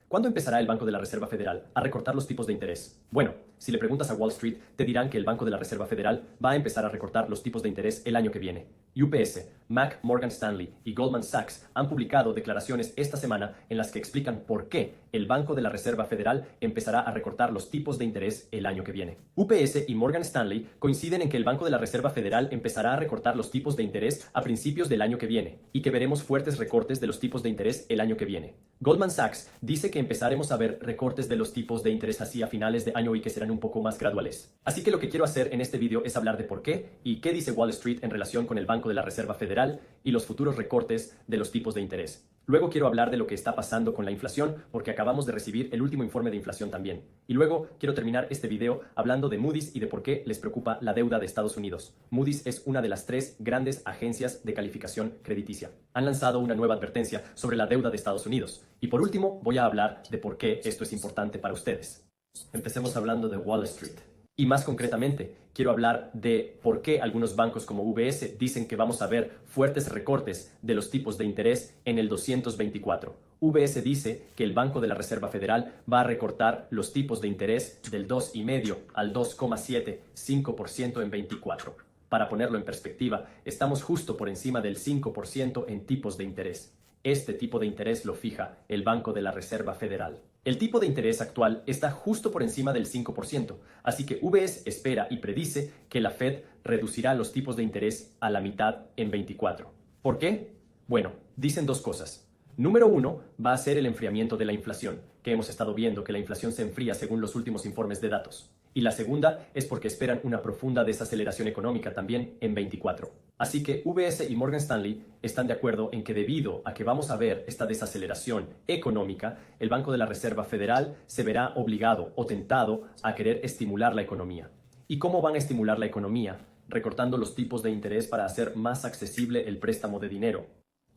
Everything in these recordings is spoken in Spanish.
¿Cuándo empezará el Banco de la Reserva Federal a recortar los tipos de interés? Bueno, si le preguntas a Wall Street, te dirán que el Banco de la Reserva Federal va a empezar a recortar los tipos de interés el año que viene. UPS, Mac, Morgan Stanley y Goldman Sachs han publicado declaraciones esta semana en las que explican por qué el Banco de la Reserva Federal empezará a recortar los tipos de interés el año que viene. UPS y Morgan Stanley coinciden en que el Banco de la Reserva Federal empezará a recortar los tipos de interés a principios del año que viene y que veremos fuertes recortes de los tipos de interés el año que viene. Goldman Sachs dice que empezaremos a ver recortes de los tipos de interés así a finales de año y que serán un poco más graduales. Así que lo que quiero hacer en este video es hablar de por qué y qué dice Wall Street en relación con el Banco de la Reserva Federal y los futuros recortes de los tipos de interés. Luego quiero hablar de lo que está pasando con la inflación porque acabamos de recibir el último informe de inflación también. Y luego quiero terminar este video hablando de Moody's y de por qué les preocupa la deuda de Estados Unidos. Moody's es una de las 3 grandes agencias de calificación crediticia. Han lanzado una nueva advertencia sobre la deuda de Estados Unidos. Y por último, voy a hablar de por qué esto es importante para ustedes. Empecemos hablando de Wall Street. Y más concretamente, quiero hablar de por qué algunos bancos como UBS dicen que vamos a ver fuertes recortes de los tipos de interés en el 224. UBS dice que el Banco de la Reserva Federal va a recortar los tipos de interés del 2,5 al 2,75% en 24. Para ponerlo en perspectiva, estamos justo por encima del 5% en tipos de interés. Este tipo de interés lo fija el Banco de la Reserva Federal. El tipo de interés actual está justo por encima del 5%, así que UBS espera y predice que la Fed reducirá los tipos de interés a la mitad en 24. ¿Por qué? Bueno, dicen dos cosas. Número 1 va a ser el enfriamiento de la inflación, que hemos estado viendo que la inflación se enfría según los últimos informes de datos. Y la segunda es porque esperan una profunda desaceleración económica también en 24. Así que UBS y Morgan Stanley están de acuerdo en que debido a que vamos a ver esta desaceleración económica, el Banco de la Reserva Federal se verá obligado o tentado a querer estimular la economía. ¿Y cómo van a estimular la economía? Recortando los tipos de interés para hacer más accesible el préstamo de dinero.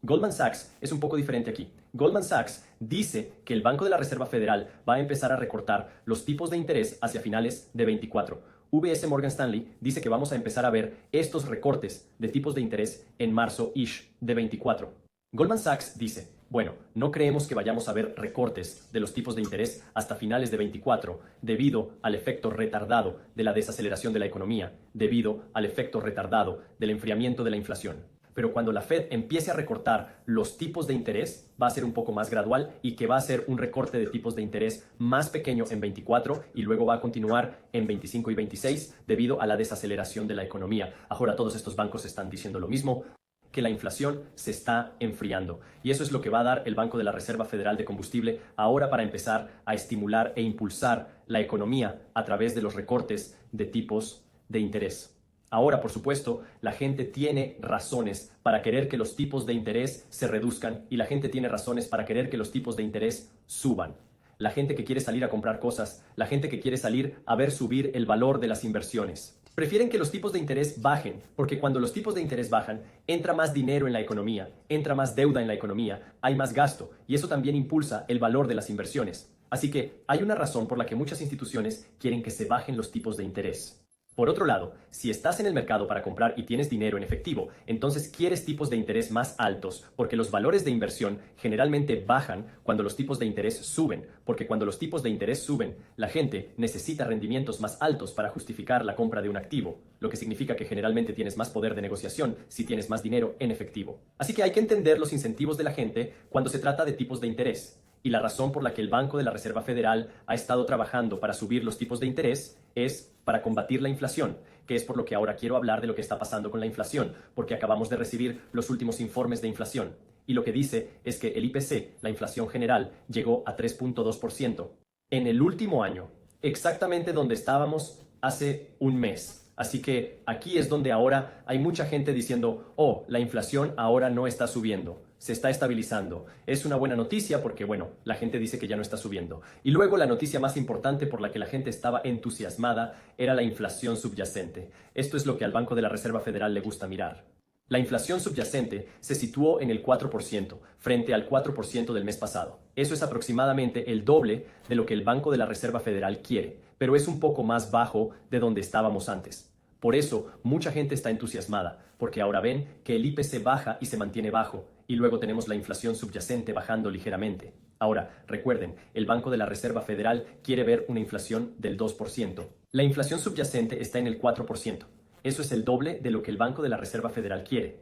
Goldman Sachs es un poco diferente aquí. Goldman Sachs dice que el Banco de la Reserva Federal va a empezar a recortar los tipos de interés hacia finales de 24. UBS Morgan Stanley dice que vamos a empezar a ver estos recortes de tipos de interés en marzo-ish de 24. Goldman Sachs dice, bueno, no creemos que vayamos a ver recortes de los tipos de interés hasta finales de 24 debido al efecto retardado de la desaceleración de la economía, debido al efecto retardado del enfriamiento de la inflación. Pero cuando la Fed empiece a recortar los tipos de interés, va a ser un poco más gradual y que va a ser un recorte de tipos de interés más pequeño en 24 y luego va a continuar en 25 y 26 debido a la desaceleración de la economía. Ahora todos estos bancos están diciendo lo mismo, que la inflación se está enfriando. Y eso es lo que va a dar el Banco de la Reserva Federal de Combustible ahora para empezar a estimular e impulsar la economía a través de los recortes de tipos de interés. Ahora, por supuesto, la gente tiene razones para querer que los tipos de interés se reduzcan y la gente tiene razones para querer que los tipos de interés suban. La gente que quiere salir a comprar cosas, la gente que quiere salir a ver subir el valor de las inversiones. Prefieren que los tipos de interés bajen, porque cuando los tipos de interés bajan, entra más dinero en la economía, entra más deuda en la economía, hay más gasto y eso también impulsa el valor de las inversiones. Así que hay una razón por la que muchas instituciones quieren que se bajen los tipos de interés. Por otro lado, si estás en el mercado para comprar y tienes dinero en efectivo, entonces quieres tipos de interés más altos porque los valores de inversión generalmente bajan cuando los tipos de interés suben, porque cuando los tipos de interés suben, la gente necesita rendimientos más altos para justificar la compra de un activo, lo que significa que generalmente tienes más poder de negociación si tienes más dinero en efectivo. Así que hay que entender los incentivos de la gente cuando se trata de tipos de interés. Y la razón por la que el Banco de la Reserva Federal ha estado trabajando para subir los tipos de interés es para combatir la inflación, que es por lo que ahora quiero hablar de lo que está pasando con la inflación, porque acabamos de recibir los últimos informes de inflación. Y lo que dice es que el IPC, la inflación general, llegó a 3.2% en el último año, exactamente donde estábamos hace un mes. Así que aquí es donde ahora hay mucha gente diciendo, oh, la inflación ahora no está subiendo. Se está estabilizando. Es una buena noticia porque, bueno, la gente dice que ya no está subiendo. Y luego la noticia más importante por la que la gente estaba entusiasmada era la inflación subyacente. Esto es lo que al Banco de la Reserva Federal le gusta mirar. La inflación subyacente se situó en el 4% frente al 4% del mes pasado. Eso es aproximadamente el doble de lo que el Banco de la Reserva Federal quiere, pero es un poco más bajo de donde estábamos antes. Por eso, mucha gente está entusiasmada, porque ahora ven que el IPC baja y se mantiene bajo, y luego tenemos la inflación subyacente bajando ligeramente. Ahora, recuerden, el Banco de la Reserva Federal quiere ver una inflación del 2%. La inflación subyacente está en el 4%. Eso es el doble de lo que el Banco de la Reserva Federal quiere.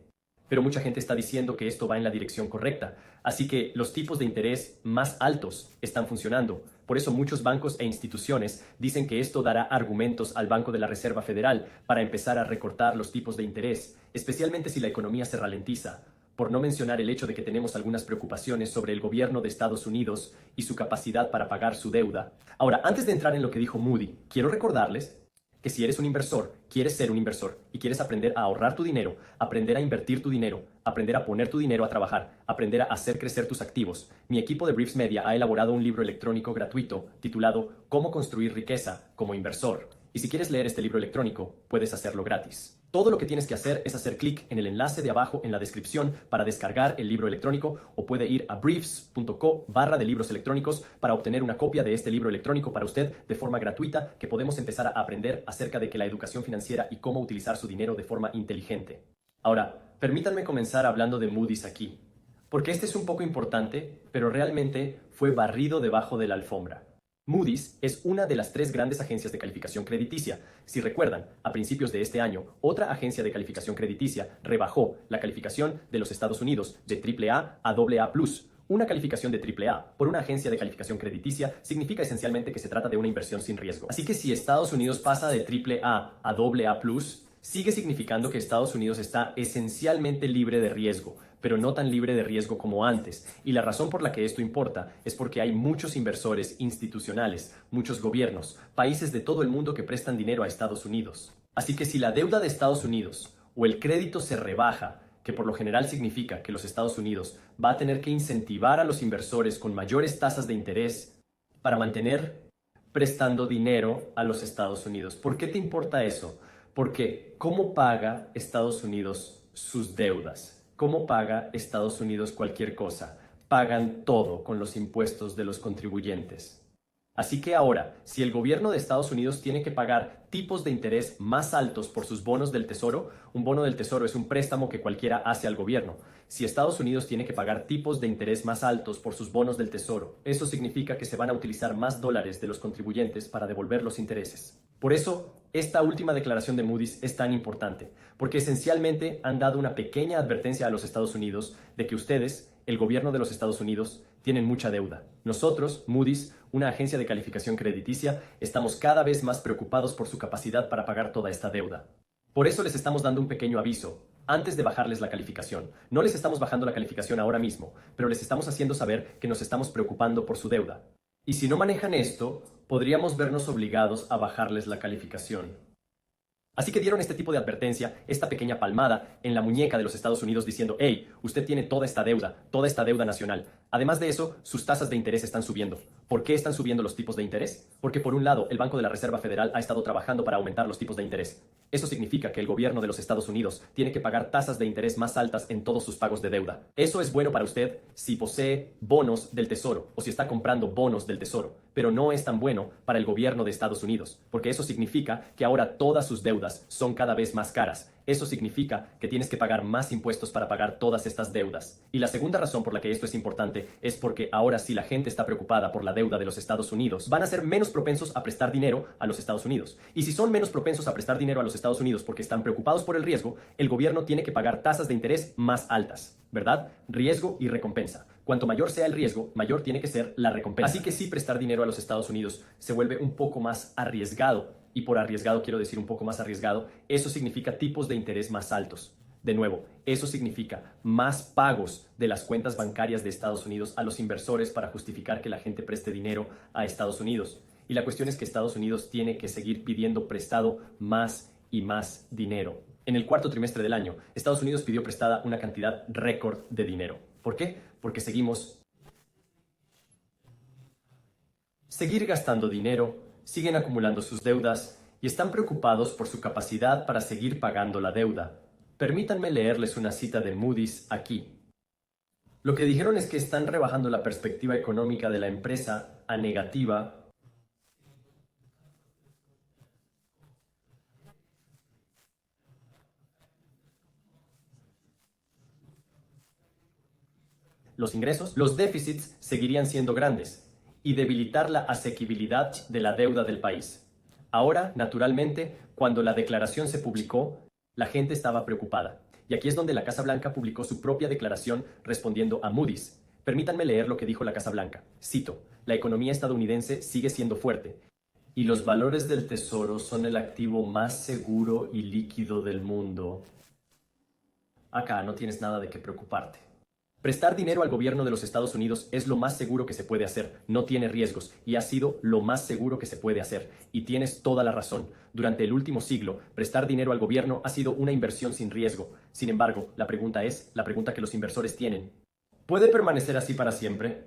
Pero mucha gente está diciendo que esto va en la dirección correcta. Así que los tipos de interés más altos están funcionando. Por eso muchos bancos e instituciones dicen que esto dará argumentos al Banco de la Reserva Federal para empezar a recortar los tipos de interés, especialmente si la economía se ralentiza. Por no mencionar el hecho de que tenemos algunas preocupaciones sobre el gobierno de Estados Unidos y su capacidad para pagar su deuda. Ahora, antes de entrar en lo que dijo Moody, quiero recordarles que si eres un inversor, quieres ser un inversor y quieres aprender a ahorrar tu dinero, aprender a invertir tu dinero, aprender a poner tu dinero a trabajar, aprender a hacer crecer tus activos, mi equipo de Briefs Media ha elaborado un libro electrónico gratuito titulado Cómo construir riqueza como inversor. Y si quieres leer este libro electrónico, puedes hacerlo gratis. Todo lo que tienes que hacer es hacer clic en el enlace de abajo en la descripción para descargar el libro electrónico o puede ir a briefs.co/de libros electrónicos para obtener una copia de este libro electrónico para usted de forma gratuita que podemos empezar a aprender acerca de que la educación financiera y cómo utilizar su dinero de forma inteligente. Ahora, permítanme comenzar hablando de Moody's aquí, porque este es un poco importante, pero realmente fue barrido debajo de la alfombra. Moody's es una de las 3 grandes agencias de calificación crediticia. Si recuerdan, a principios de este año, otra agencia de calificación crediticia rebajó la calificación de los Estados Unidos de AAA a AA+. Una calificación de AAA por una agencia de calificación crediticia significa esencialmente que se trata de una inversión sin riesgo. Así que si Estados Unidos pasa de AAA a AA+, sigue significando que Estados Unidos está esencialmente libre de riesgo, pero no tan libre de riesgo como antes. Y la razón por la que esto importa es porque hay muchos inversores institucionales, muchos gobiernos, países de todo el mundo que prestan dinero a Estados Unidos. Así que si la deuda de Estados Unidos o el crédito se rebaja, que por lo general significa que los Estados Unidos va a tener que incentivar a los inversores con mayores tasas de interés para mantener prestando dinero a los Estados Unidos. ¿Por qué te importa eso? Porque ¿cómo paga Estados Unidos sus deudas? ¿Cómo paga Estados Unidos cualquier cosa? Pagan todo con los impuestos de los contribuyentes. Así que ahora, si el gobierno de Estados Unidos tiene que pagar tipos de interés más altos por sus bonos del tesoro, un bono del tesoro es un préstamo que cualquiera hace al gobierno. Si Estados Unidos tiene que pagar tipos de interés más altos por sus bonos del tesoro, eso significa que se van a utilizar más dólares de los contribuyentes para devolver los intereses. Por eso, esta última declaración de Moody's es tan importante, porque esencialmente han dado una pequeña advertencia a los Estados Unidos de que ustedes, el gobierno de los Estados Unidos, tienen mucha deuda. Nosotros, Moody's, una agencia de calificación crediticia, estamos cada vez más preocupados por su capacidad para pagar toda esta deuda. Por eso les estamos dando un pequeño aviso, antes de bajarles la calificación. No les estamos bajando la calificación ahora mismo, pero les estamos haciendo saber que nos estamos preocupando por su deuda. Y si no manejan esto, podríamos vernos obligados a bajarles la calificación. Así que dieron este tipo de advertencia, esta pequeña palmada en la muñeca de los Estados Unidos diciendo, hey, usted tiene toda esta deuda nacional. Además de eso, sus tasas de interés están subiendo. ¿Por qué están subiendo los tipos de interés? Porque por un lado, el Banco de la Reserva Federal ha estado trabajando para aumentar los tipos de interés. Eso significa que el gobierno de los Estados Unidos tiene que pagar tasas de interés más altas en todos sus pagos de deuda. Eso es bueno para usted si posee bonos del tesoro o si está comprando bonos del tesoro, pero no es tan bueno para el gobierno de Estados Unidos, porque eso significa que ahora todas sus deudas son cada vez más caras. Eso significa que tienes que pagar más impuestos para pagar todas estas deudas. Y la segunda razón por la que esto es importante es porque ahora si la gente está preocupada por la deuda de los Estados Unidos, van a ser menos propensos a prestar dinero a los Estados Unidos. Y si son menos propensos a prestar dinero a los Estados Unidos porque están preocupados por el riesgo, el gobierno tiene que pagar tasas de interés más altas, ¿verdad? Riesgo y recompensa. Cuanto mayor sea el riesgo, mayor tiene que ser la recompensa. Así que sí, prestar dinero a los Estados Unidos se vuelve un poco más arriesgado. Y por arriesgado quiero decir un poco más arriesgado, eso significa tipos de interés más altos. De nuevo, eso significa más pagos de las cuentas bancarias de Estados Unidos a los inversores para justificar que la gente preste dinero a Estados Unidos. Y la cuestión es que Estados Unidos tiene que seguir pidiendo prestado más y más dinero. En el cuarto trimestre del año, Estados Unidos pidió prestada una cantidad récord de dinero. ¿Por qué? Porque seguir gastando dinero, siguen acumulando sus deudas y están preocupados por su capacidad para seguir pagando la deuda. Permítanme leerles una cita de Moody's aquí. Lo que dijeron es que están rebajando la perspectiva económica de la empresa a negativa los ingresos, los déficits seguirían siendo grandes y debilitar la asequibilidad de la deuda del país. Ahora, naturalmente, cuando la declaración se publicó, la gente estaba preocupada. Y aquí es donde la Casa Blanca publicó su propia declaración respondiendo a Moody's. Permítanme leer lo que dijo la Casa Blanca. Cito: la economía estadounidense sigue siendo fuerte y los valores del tesoro son el activo más seguro y líquido del mundo. Acá no tienes nada de qué preocuparte. Prestar dinero al gobierno de los Estados Unidos es lo más seguro que se puede hacer, no tiene riesgos y ha sido lo más seguro que se puede hacer. Y tienes toda la razón. Durante el último siglo, prestar dinero al gobierno ha sido una inversión sin riesgo. Sin embargo, la pregunta que los inversores tienen: ¿puede permanecer así para siempre?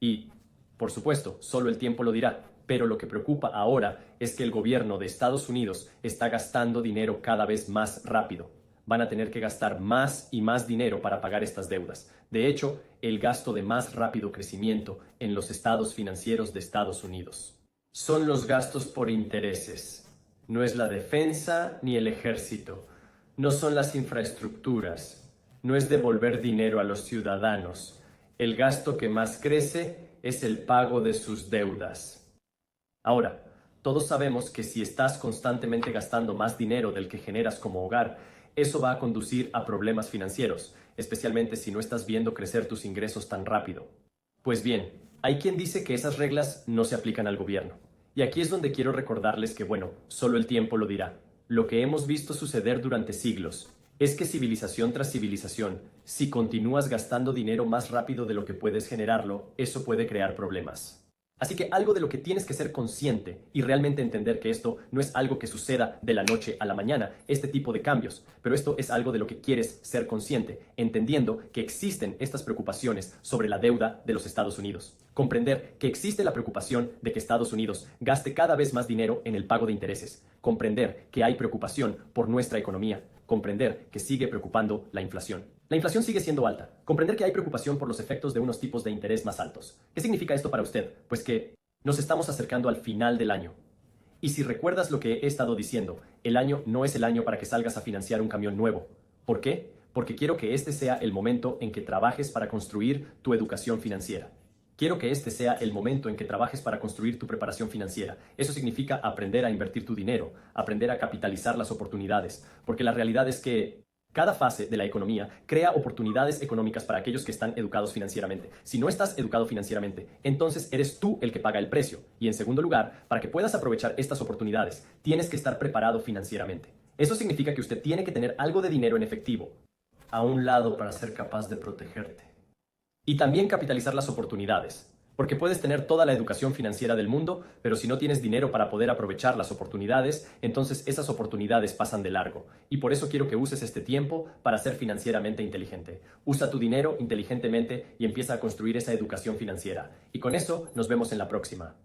Y, por supuesto, solo el tiempo lo dirá. Pero lo que preocupa ahora es que el gobierno de Estados Unidos está gastando dinero cada vez más rápido. Van a tener que gastar más y más dinero para pagar estas deudas. De hecho, el gasto de más rápido crecimiento en los estados financieros de Estados Unidos son los gastos por intereses. No es la defensa ni el ejército. No son las infraestructuras. No es devolver dinero a los ciudadanos. El gasto que más crece es el pago de sus deudas. Ahora, todos sabemos que si estás constantemente gastando más dinero del que generas como hogar, eso va a conducir a problemas financieros, especialmente si no estás viendo crecer tus ingresos tan rápido. Pues bien, hay quien dice que esas reglas no se aplican al gobierno. Y aquí es donde quiero recordarles que, bueno, solo el tiempo lo dirá. Lo que hemos visto suceder durante siglos es que civilización tras civilización, si continúas gastando dinero más rápido de lo que puedes generarlo, eso puede crear problemas. Así que algo de lo que tienes que ser consciente y realmente entender que esto no es algo que suceda de la noche a la mañana, este tipo de cambios, pero esto es algo de lo que quieres ser consciente, entendiendo que existen estas preocupaciones sobre la deuda de los Estados Unidos. Comprender que existe la preocupación de que Estados Unidos gaste cada vez más dinero en el pago de intereses. Comprender que hay preocupación por nuestra economía. Comprender que sigue preocupando la inflación. La inflación sigue siendo alta. Comprender que hay preocupación por los efectos de unos tipos de interés más altos. ¿Qué significa esto para usted? Pues que nos estamos acercando al final del año. Y si recuerdas lo que he estado diciendo, el año no es el año para que salgas a financiar un camión nuevo. ¿Por qué? Porque quiero que este sea el momento en que trabajes para construir tu educación financiera. Quiero que este sea el momento en que trabajes para construir tu preparación financiera. Eso significa aprender a invertir tu dinero, aprender a capitalizar las oportunidades, porque la realidad es que cada fase de la economía crea oportunidades económicas para aquellos que están educados financieramente. Si no estás educado financieramente, entonces eres tú el que paga el precio. Y en segundo lugar, para que puedas aprovechar estas oportunidades, tienes que estar preparado financieramente. Eso significa que usted tiene que tener algo de dinero en efectivo a un lado para ser capaz de protegerte. Y también capitalizar las oportunidades, porque puedes tener toda la educación financiera del mundo, pero si no tienes dinero para poder aprovechar las oportunidades, entonces esas oportunidades pasan de largo. Y por eso quiero que uses este tiempo para ser financieramente inteligente. Usa tu dinero inteligentemente y empieza a construir esa educación financiera. Y con eso nos vemos en la próxima.